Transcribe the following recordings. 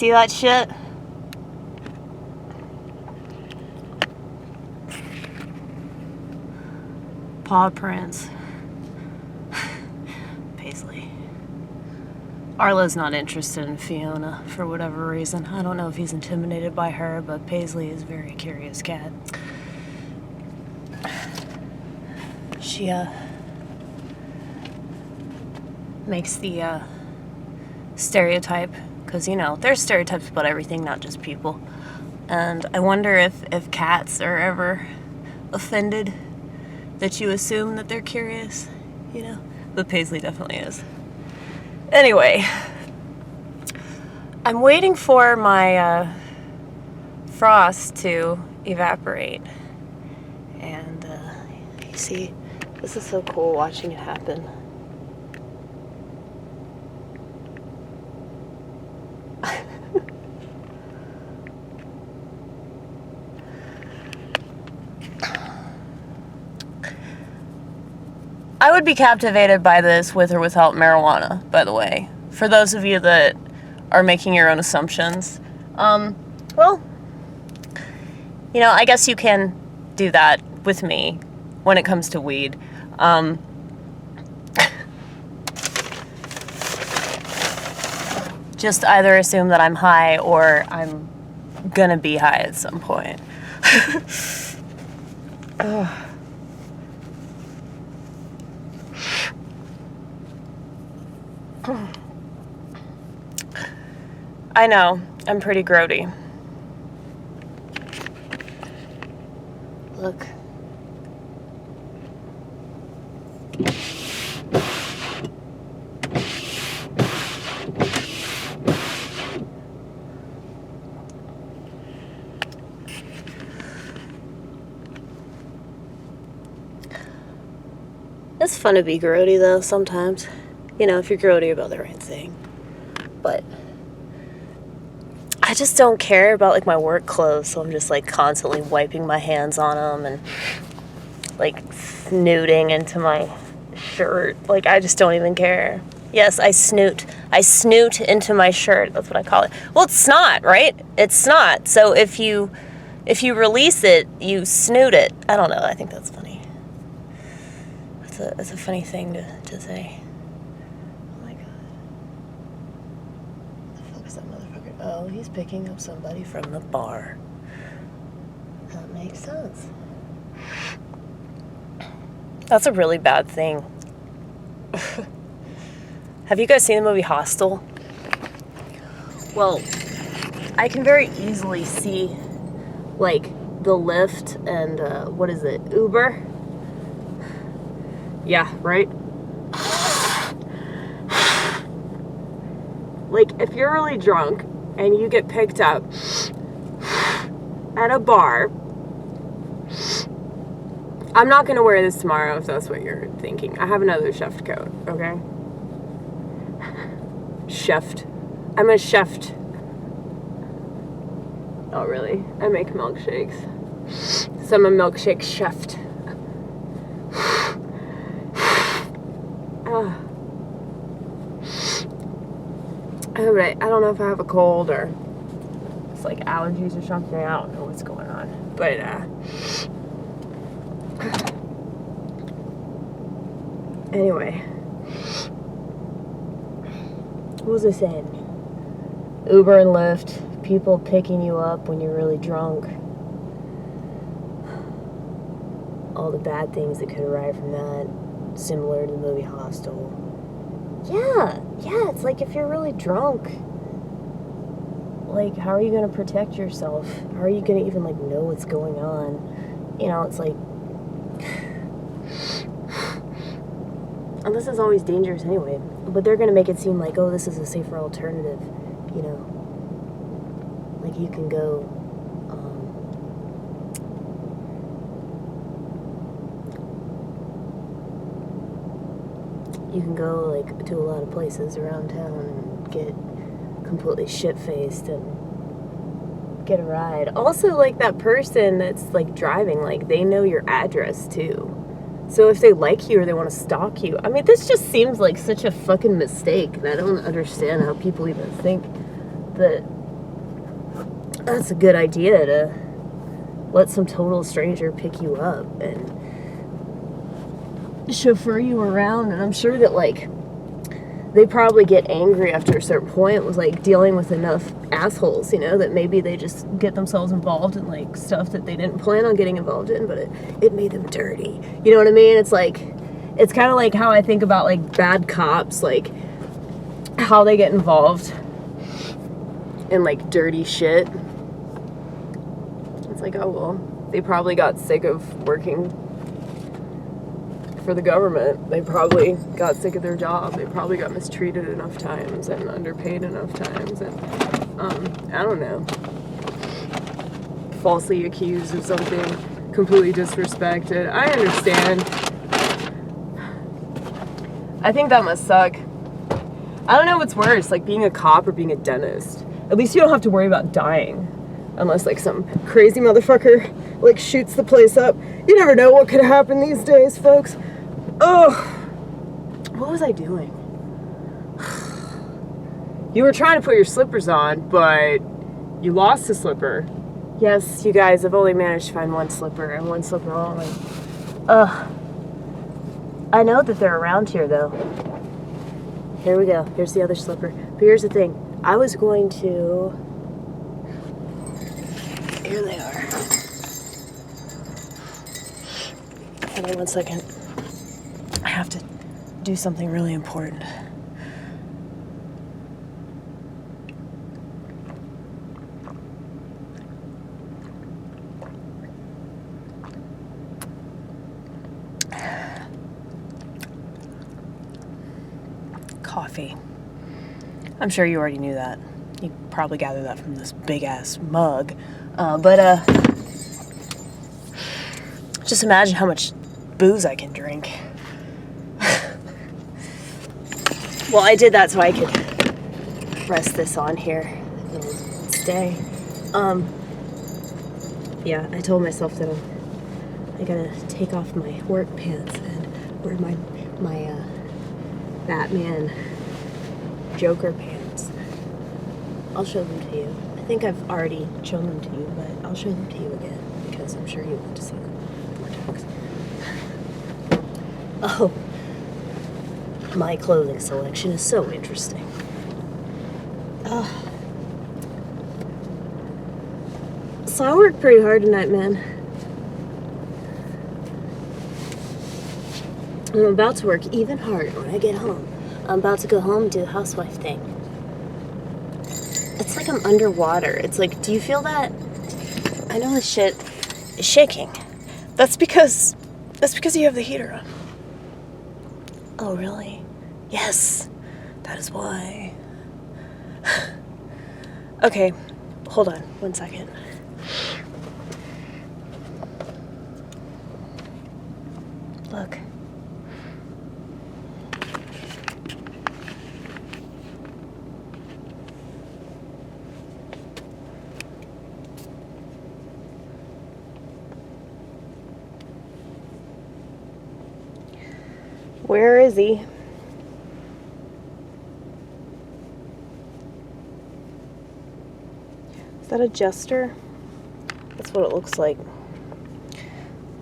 see that shit? Paw prints. Paisley. Arlo's not interested in Fiona for whatever reason. I don't know if he's intimidated by her, but Paisley is a very curious cat. She makes the stereotype, because you know there's stereotypes about everything, not just people. And I wonder if cats are ever offended that you assume that they're curious, you know? But Paisley definitely is. Anyway, I'm waiting for my frost to evaporate. And you see, this is so cool watching it happen. I would be captivated by this with or without marijuana, by the way. For those of you that are making your own assumptions. Well, you know, I guess you can do that with me when it comes to weed. Just either assume that I'm high or I'm gonna be high at some point. I know, I'm pretty grodie. Look. It's fun to be grodie though, sometimes. You know, if you're grodie about the right thing. But I just don't care about like my work clothes, so I'm just like constantly wiping my hands on them and like snooting into my shirt. Like I just don't even care. Yes, I snoot. I snoot into my shirt. That's what I call it. Well, it's snot, right? It's snot. So if you release it, you snoot it. I don't know. I think that's funny. It's a funny thing to say. Oh my god. What the fuck is that motherfucker? Oh, he's picking up somebody from the bar. That makes sense. That's a really bad thing. Have you guys seen the movie Hostel? Well, I can very easily see, like, the Lyft and, what is it, Uber? Yeah, right? Like, if you're really drunk and you get picked up at a bar, I'm not going to wear this tomorrow if that's what you're thinking. I have another cheft coat, okay? Cheft. I'm a cheft. Oh, really? I make milkshakes. So I'm a milkshake cheft. But I don't know if I have a cold or it's like allergies or something. I don't know what's going on. But, anyway. What was I saying? Uber and Lyft, people picking you up when you're really drunk. All the bad things that could arrive from that, similar to the movie Hostel. Yeah, it's like if you're really drunk, like, how are you going to protect yourself? How are you going to even, like, know what's going on? You know, it's like, and this is always dangerous anyway, but they're going to make it seem like, oh, this is a safer alternative, you know, like, you can go, like, to a lot of places around town and get completely shit-faced and get a ride. Also, like, that person that's, like, driving, like, they know your address, too. So if they like you or they want to stalk you, I mean, this just seems like such a fucking mistake, and I don't understand how people even think that that's a good idea to let some total stranger pick you up and chauffeur you around. And I'm sure that, like, they probably get angry after a certain point with, like, dealing with enough assholes, you know, that maybe they just get themselves involved in, like, stuff that they didn't plan on getting involved in, but it made them dirty. You know what I mean? It's like, it's kind of like how I think about, like, bad cops, like, how they get involved in, like, dirty shit. It's like, oh, well, they probably got sick of working for the government. They probably got sick of their job. They probably got mistreated enough times and underpaid enough times, and I don't know, falsely accused of something, completely disrespected. I understand. I think that must suck. I don't know what's worse, like being a cop or being a dentist. At least you don't have to worry about dying, unless like some crazy motherfucker like shoots the place up. You never know what could happen these days, folks. Oh, what was I doing? You were trying to put your slippers on, but you lost a slipper. Yes, you guys, I've only managed to find one slipper, and one slipper only. I know that they're around here, though. Here we go. Here's the other slipper. But here's the thing. I was going to... Here they are. Hold on one second. I have to do something really important. Coffee. I'm sure you already knew that. You probably gathered that from this big-ass mug. Just imagine how much booze I can drink. Well, I did that so I could rest this on here. It'll stay. Yeah, I told myself that I gotta take off my work pants and wear my Batman Joker pants. I'll show them to you. I think I've already shown them to you, but I'll show them to you again because I'm sure you want to see them. Vortex. Oh, my clothing selection is so interesting. So I worked pretty hard tonight, man. I'm about to work even harder when I get home. I'm about to go home and do the housewife thing. It's like I'm underwater. It's like, do you feel that? I know this shit is shaking. That's because you have the heater on. Oh, really? Yes, that is why. Okay, hold on 1 second. Look. Where is he? Is that a jester? That's what it looks like.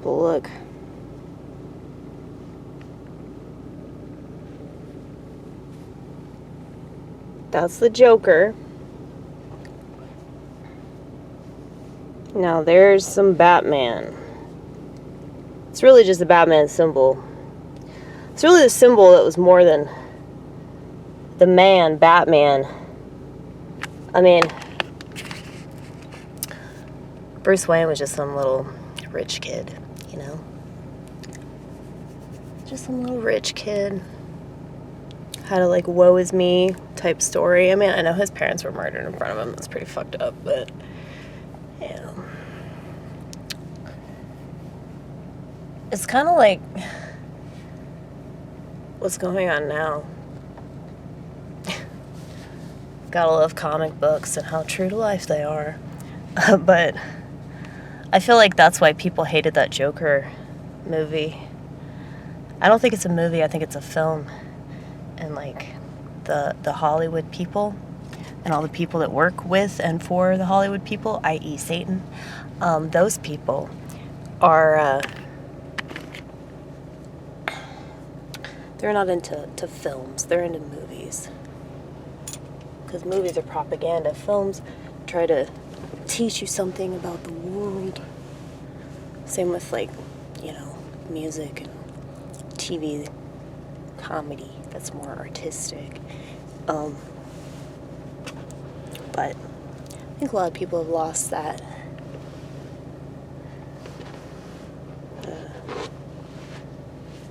But look. That's the Joker. Now there's some Batman. It's really just a Batman symbol. It's really the symbol that was more than the man, Batman. I mean, Bruce Wayne was just some little rich kid, you know? Just some little rich kid. Had a, like, woe is me type story. I mean, I know his parents were murdered in front of him. That's pretty fucked up, but, you know. It's kind of like what's going on now. Gotta love comic books and how true to life they are. But I feel like that's why people hated that Joker movie. I don't think it's a movie, I think it's a film. And like the Hollywood people, and all the people that work with and for the Hollywood people, i.e. Satan, those people are, they're not into films, they're into movies. Because movies are propaganda. Films try to teach you something about the world. Same with, like, you know, music and TV, comedy, that's more artistic. But I think a lot of people have lost that.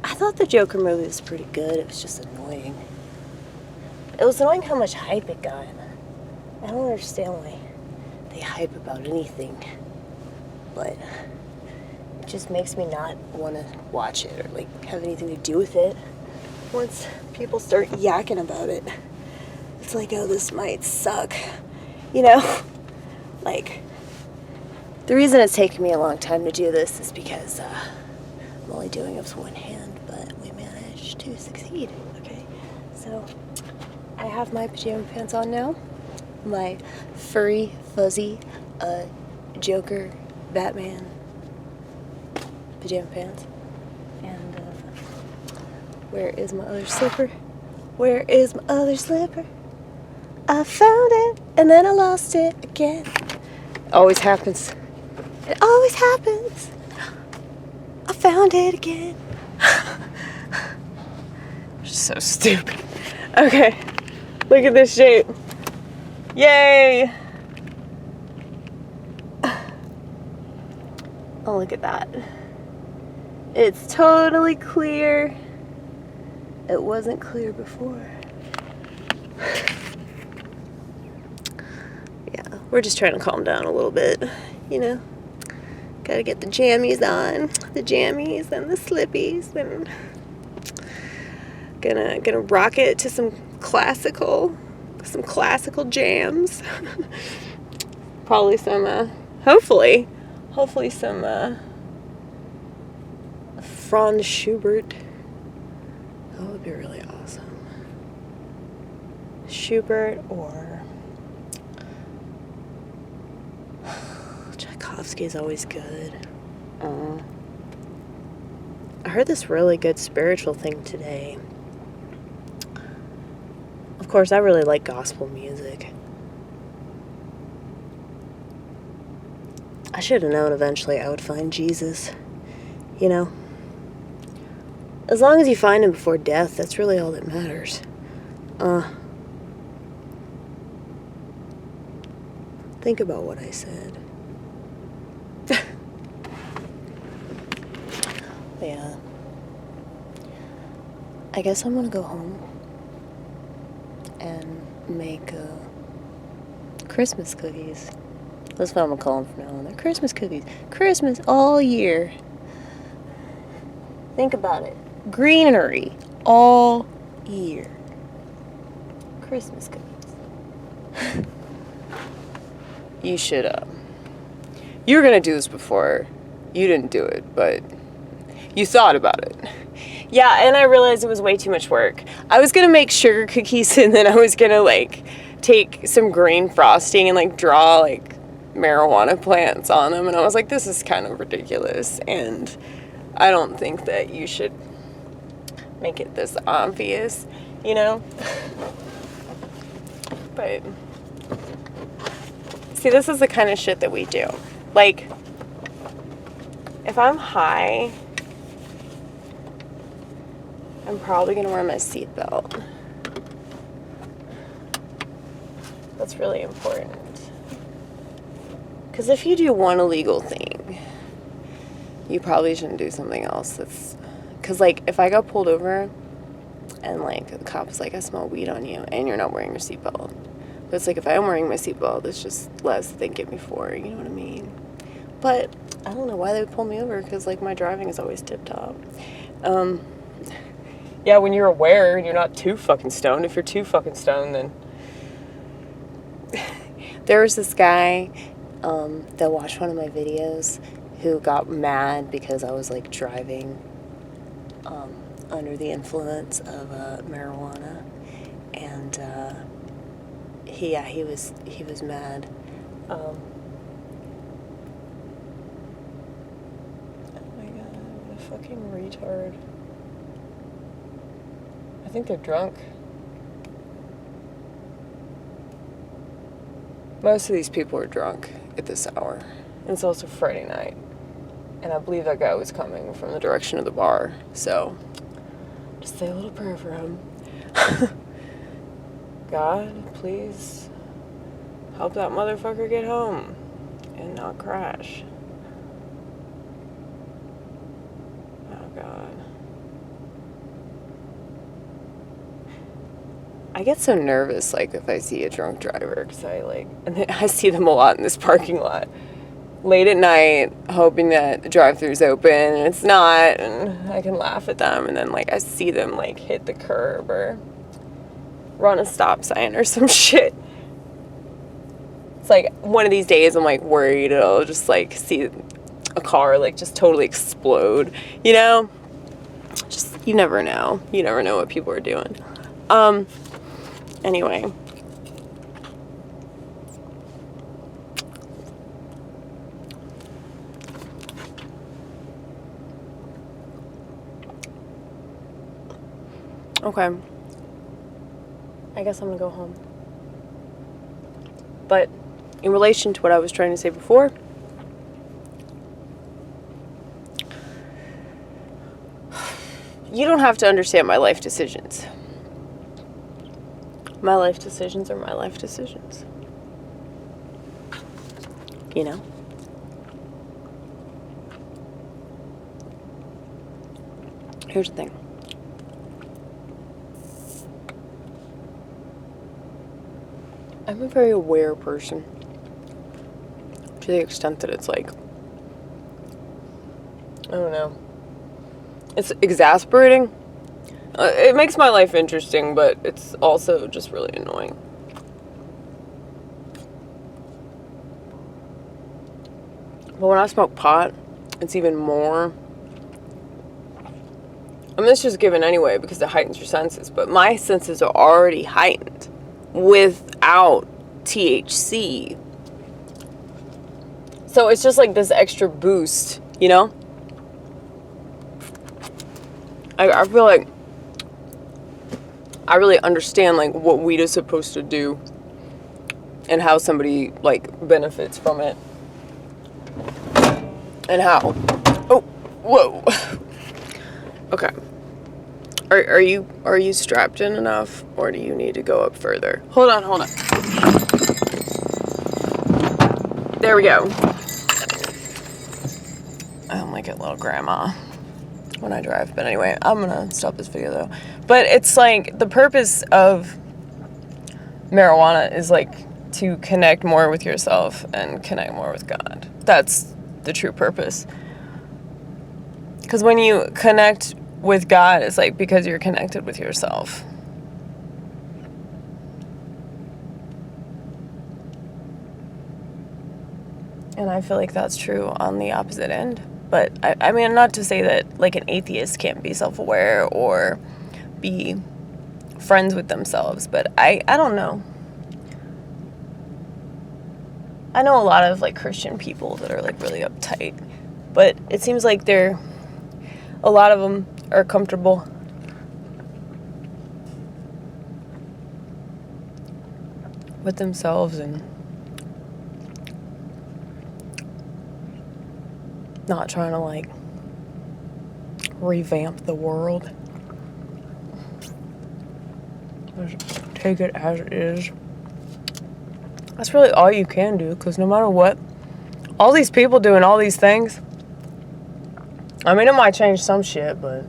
I thought the Joker movie was pretty good. It was just annoying. It was annoying how much hype it got. I don't understand why they hype about anything, but it just makes me not want to watch it or like have anything to do with it. Once people start yakking about it, it's like, oh, this might suck, you know? Like, the reason it's taken me a long time to do this is because I'm only doing it with one hand, but we managed to succeed, okay? So, I have my pajama pants on now. My furry, fuzzy, Joker, Batman pajama pants. And, where is my other slipper? Where is my other slipper? I found it, and then I lost it again. Always happens. It always happens. I found it again. So stupid. Okay. Look at this shape. Yay! Oh, look at that. It's totally clear. It wasn't clear before. Yeah, we're just trying to calm down a little bit, you know? Gotta get the jammies on. The jammies and the slippies, and gonna rock it to some classical jams. Probably some, hopefully some, Franz Schubert. That would be really awesome. Schubert or Tchaikovsky is always good. I heard this really good spiritual thing today. Of course, I really like gospel music. I should have known eventually I would find Jesus, you know? As long as you find him before death, that's really all that matters. Think about what I said. Yeah. I guess I'm gonna go home and make Christmas cookies. That's what I'm gonna call them from now on. They're Christmas cookies. Christmas all year. Think about it. Greenery all year. Christmas cookies. You should, you were gonna do this before. You didn't do it, but you thought about it. Yeah, and I realized it was way too much work. I was gonna make sugar cookies, and then I was gonna, like, take some green frosting and, like, draw, like, marijuana plants on them, and I was like, this is kind of ridiculous, and I don't think that you should make it this obvious, you know? But, see, this is the kind of shit that we do. Like, if I'm high, I'm probably gonna wear my seatbelt. That's really important. Because if you do one illegal thing, you probably shouldn't do something else that's... Because, like, if I got pulled over and, like, the cop's like, I smell weed on you, and you're not wearing your seatbelt. But it's like, if I am wearing my seatbelt, it's just less than they get me for, you know what I mean? But I don't know why they would pull me over, because, like, my driving is always tip-top. Yeah, when you're aware and you're not too fucking stoned. If you're too fucking stoned, then... There was this guy that watched one of my videos who got mad because I was, like, driving under the influence of marijuana. And he was mad. Oh my god, what a fucking retard. I think they're drunk. Most of these people are drunk at this hour. And it's also Friday night. And I believe that guy was coming from the direction of the bar. So, just say a little prayer for him. God, please help that motherfucker get home and not crash. Oh, God. I get so nervous, like, if I see a drunk driver, because I see them a lot in this parking lot. Late at night, hoping that the drive-thru's open, and it's not, and I can laugh at them, and then, like, I see them, like, hit the curb or run a stop sign or some shit. It's like, one of these days I'm, like, worried it'll just, like, see a car, like, just totally explode, you know? Just, you never know. You never know what people are doing. Anyway. Okay. I guess I'm gonna go home. But in relation to what I was trying to say before, you don't have to understand my life decisions. My life decisions are my life decisions. You know? Here's the thing. I'm a very aware person. To the extent that it's like, I don't know. It's exasperating. It makes my life interesting, but it's also just really annoying. But when I smoke pot, it's even more. I mean, it's just given anyway because it heightens your senses. But my senses are already heightened without THC. So it's just like this extra boost, you know? I feel like I really understand, like, what weed is supposed to do and how somebody, like, benefits from it. And how. Oh, whoa. Okay. Are you strapped in enough, or do you need to go up further? Hold on. There we go. I'm like a little grandma when I drive. But anyway, I'm gonna stop this video though. But it's like the purpose of marijuana is like to connect more with yourself and connect more with God. That's the true purpose. Because when you connect with God, it's like because you're connected with yourself. And I feel like that's true on the opposite end. But I mean, not to say that like an atheist can't be self-aware or be friends with themselves, but I don't know. I know a lot of like Christian people that are like really uptight, but it seems like a lot of them are comfortable with themselves and not trying to like revamp the world. Just take it as it is. That's really all you can do, because no matter what, all these people doing all these things, I mean, it might change some shit, but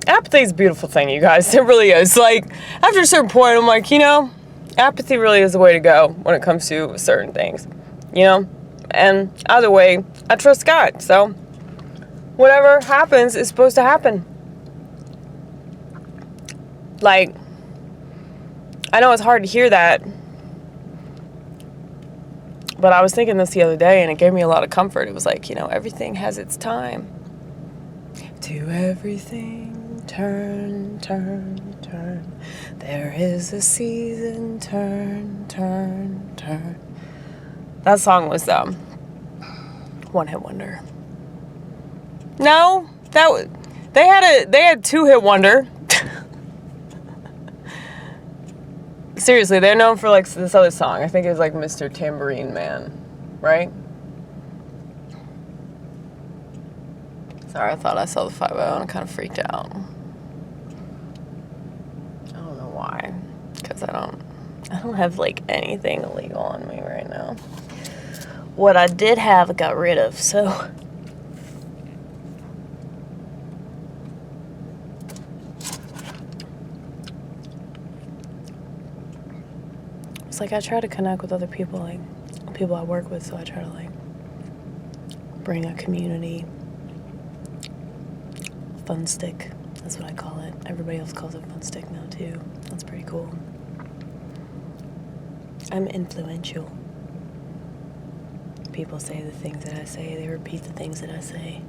apathy's a beautiful thing, you guys. It really is. Like, after a certain point, I'm like, you know, apathy really is the way to go when it comes to certain things, you know? And either way, I trust God, so whatever happens is supposed to happen. Like, I know it's hard to hear that, but I was thinking this the other day, and it gave me a lot of comfort. It was like, you know, everything has its time. To everything, turn. turn. There is a season, turn, turn, turn. That song was one hit wonder. No, they had 2-hit wonder. Seriously, they're known for like this other song. I think it was like Mr. Tambourine Man, right? Sorry, I thought I saw the 5-0 and I kind of freaked out. I don't know why, because I don't have like anything illegal on me right now. What I did have, I got rid of, so. It's like I try to connect with other people, like people I work with, so I try to like bring a community fun stick. That's what I call it. Everybody else calls it fun stick now too. That's pretty cool. I'm influential. People say the things that I say, they repeat the things that I say.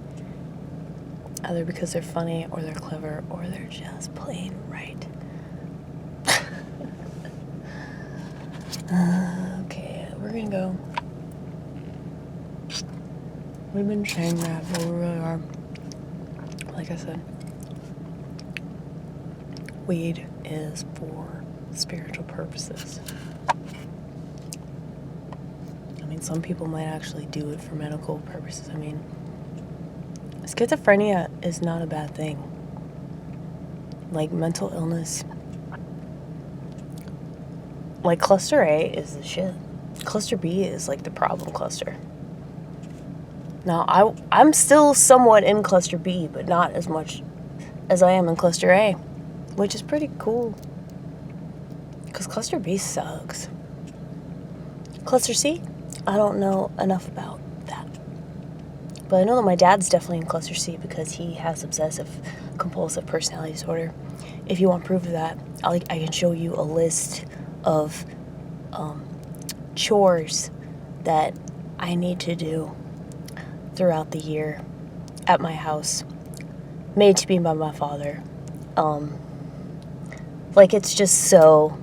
Either because they're funny or they're clever or they're just plain right. Okay, we're gonna go. We've been saying that, but we really are. Like I said, weed is for spiritual purposes. I mean, some people might actually do it for medical purposes. I mean, schizophrenia is not a bad thing. Like mental illness. Like cluster A is the shit. Cluster B is like the problem cluster. Now, I'm still somewhat in cluster B, but not as much as I am in cluster A, which is pretty cool. Because cluster B sucks. Cluster C, I don't know enough about that. But I know that my dad's definitely in cluster C because he has obsessive compulsive personality disorder. If you want proof of that, I can show you a list of chores that I need to do throughout the year at my house, made to be by my father. Like it's just so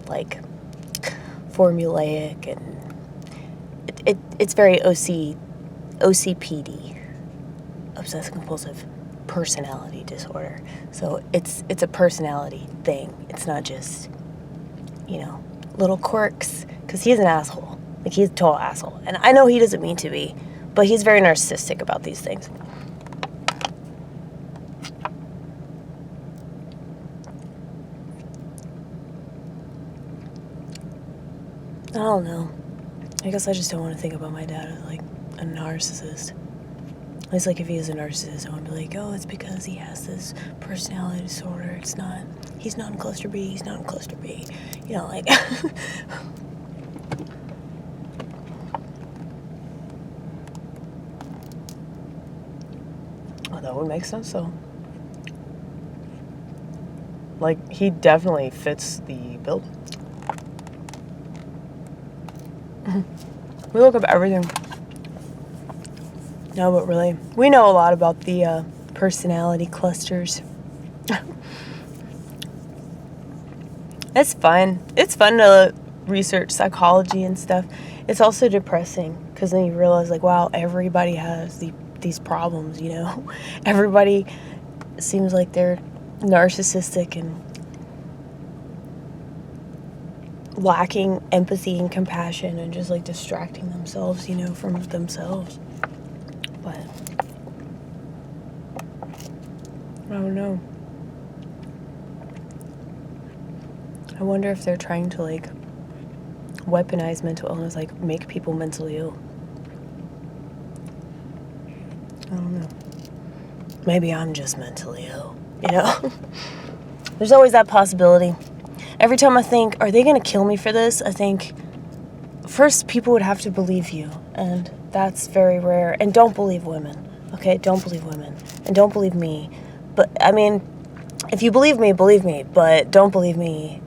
like formulaic, and it's very OCPD, obsessive compulsive personality disorder. So it's a personality thing. It's not just, little quirks, because he's an asshole. Like he's a total asshole, and I know he doesn't mean to be, but he's very narcissistic about these things. I don't know. I guess I just don't want to think about my dad as like a narcissist. At least like if he is a narcissist, I want to be like, oh, it's because he has this personality disorder. It's not, he's not in cluster B, he's not in cluster B. Like... Oh, that would make sense, though. Like, he definitely fits the bill. We look up everything. No, but really, we know a lot about the personality clusters. It's fun. It's fun to research psychology and stuff. It's also depressing, because then you realize, like, wow, everybody has these problems, Everybody seems like they're narcissistic and lacking empathy and compassion and just like distracting themselves, from themselves. But I don't know. I wonder if they're trying to like weaponize mental illness, like make people mentally ill. I don't know. Maybe I'm just mentally ill, There's always that possibility. Every time I think, are they going to kill me for this? I think, first, people would have to believe you. And that's very rare. And don't believe women. Okay? Don't believe women. And don't believe me. But, I mean, if you believe me, but don't believe me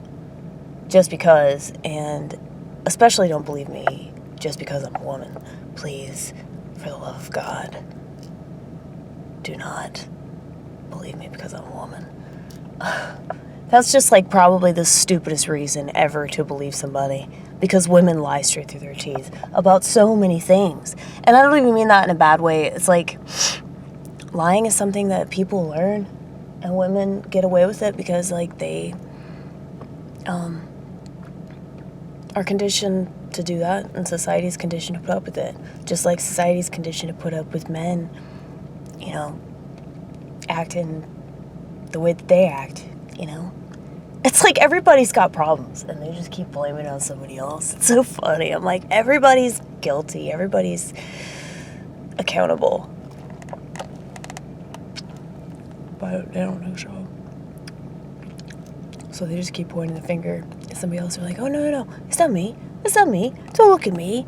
just because. And especially don't believe me just because I'm a woman. Please, for the love of God, do not believe me because I'm a woman. That's just like probably the stupidest reason ever to believe somebody, because women lie straight through their teeth about so many things. And I don't even mean that in a bad way. It's like lying is something that people learn, and women get away with it because like they are conditioned to do that, and society's conditioned to put up with it. Just like society's conditioned to put up with men, you know, acting the way that they act, you know. It's like everybody's got problems, and they just keep blaming it on somebody else. It's so funny. I'm like, everybody's guilty. Everybody's accountable. But they don't know so. So they just keep pointing the finger at somebody else. They're like, oh, no, it's not me. It's not me. Don't look at me.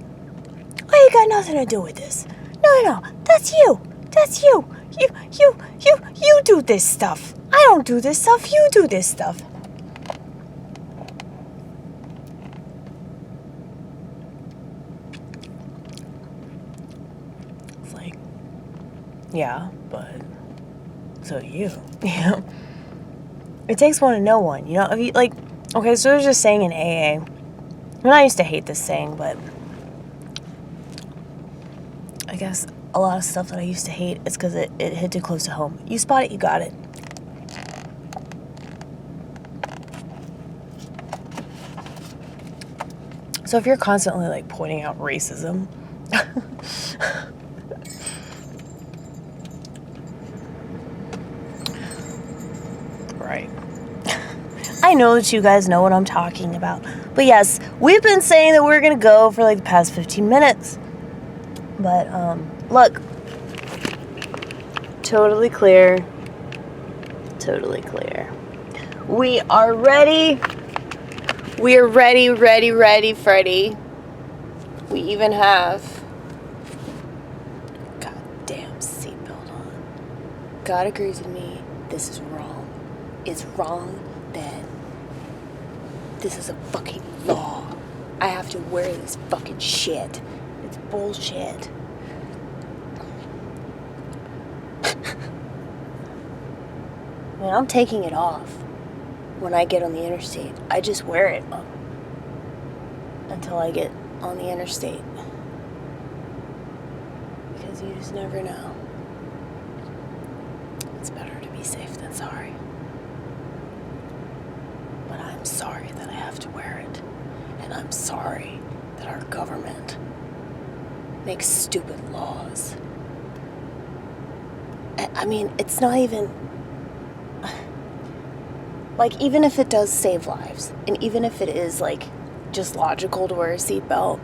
I ain't got nothing to do with this. No, that's you. That's you. You do this stuff. I don't do this stuff. You do this stuff. It's like, yeah, but so do you. Yeah. It takes one to know one, you know? If you, like, okay, so there's a saying in AA. And I used to hate this saying, but I guess a lot of stuff that I used to hate is because it hit too close to home. You spot it, you got it. So if you're constantly, like, pointing out racism, right. I know that you guys know what I'm talking about. But yes, we've been saying that we're going to go for like the past 15 minutes. But, look. Totally clear. Totally clear. We are ready. We are ready, Freddy. We even have goddamn seatbelt on. God agrees with me. This is wrong. It's wrong that this is a fucking law. I have to wear this fucking shit. It's bullshit. Man, I'm taking it off when I get on the interstate. I just wear it until I get on the interstate. Because you just never know. It's better to be safe than sorry. But I'm sorry that I have to wear it. And I'm sorry that our government makes stupid laws. I mean, it's not even... Like, even if it does save lives, and even if it is, like, just logical to wear a seatbelt,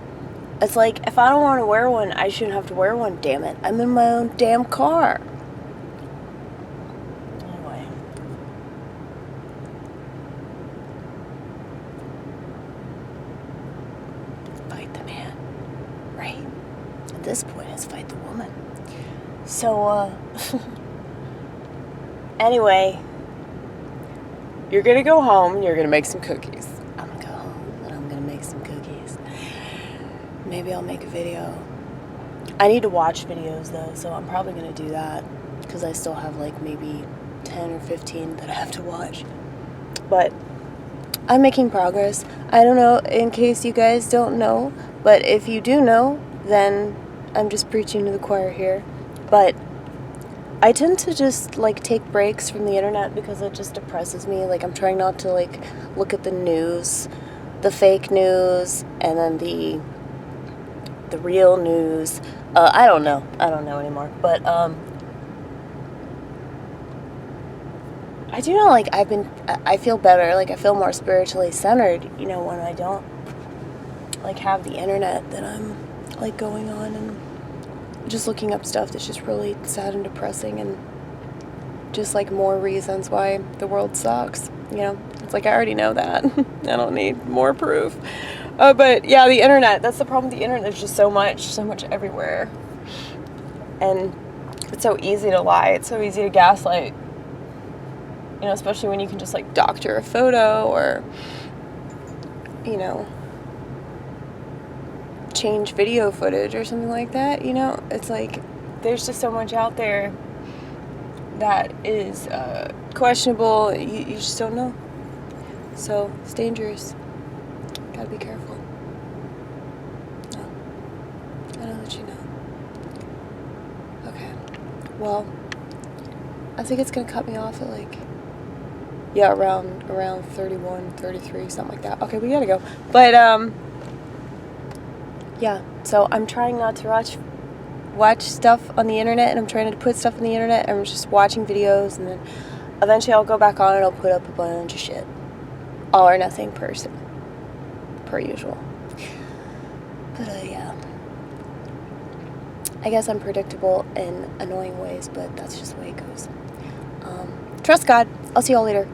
it's like, if I don't want to wear one, I shouldn't have to wear one, damn it. I'm in my own damn car. Anyway. Fight the man, right? At this point, it's fight the woman. So, anyway, you're gonna go home and you're gonna make some cookies. I'm gonna go home and I'm gonna make some cookies. Maybe I'll make a video. I need to watch videos though, so I'm probably gonna do that because I still have like maybe 10 or 15 that I have to watch. But I'm making progress. I don't know, in case you guys don't know, but if you do know, then I'm just preaching to the choir here. But I tend to just, like, take breaks from the internet because it just depresses me. Like, I'm trying not to, like, look at the news, the fake news, and then the real news. I don't know anymore. But, I do know, like, I feel better. Like, I feel more spiritually centered, you know, when I don't, like, have the internet that I'm, like, going on and just looking up stuff that's just really sad and depressing, and just like more reasons why the world sucks, you know. It's like I already know that. I don't need more proof. But yeah, the internet, that's the problem with the internet. There's just so much everywhere, and it's so easy to lie. It's so easy to gaslight, you know, especially when you can just like doctor a photo or, you know, change video footage or something like that, you know. It's like there's just so much out there that is questionable. You just don't know. So it's dangerous. Gotta be careful. No. I know that you know. Okay. Well, I think it's gonna cut me off at like, yeah, around 31, 33, something like that. Okay, we gotta go. But yeah. So I'm trying not to watch stuff on the internet, and I'm trying to put stuff on the internet, and I'm just watching videos, and then eventually I'll go back on and I'll put up a bunch of shit. All or nothing person, per usual. But yeah, I guess I'm predictable in annoying ways, but that's just the way it goes. Trust God. I'll see y'all later.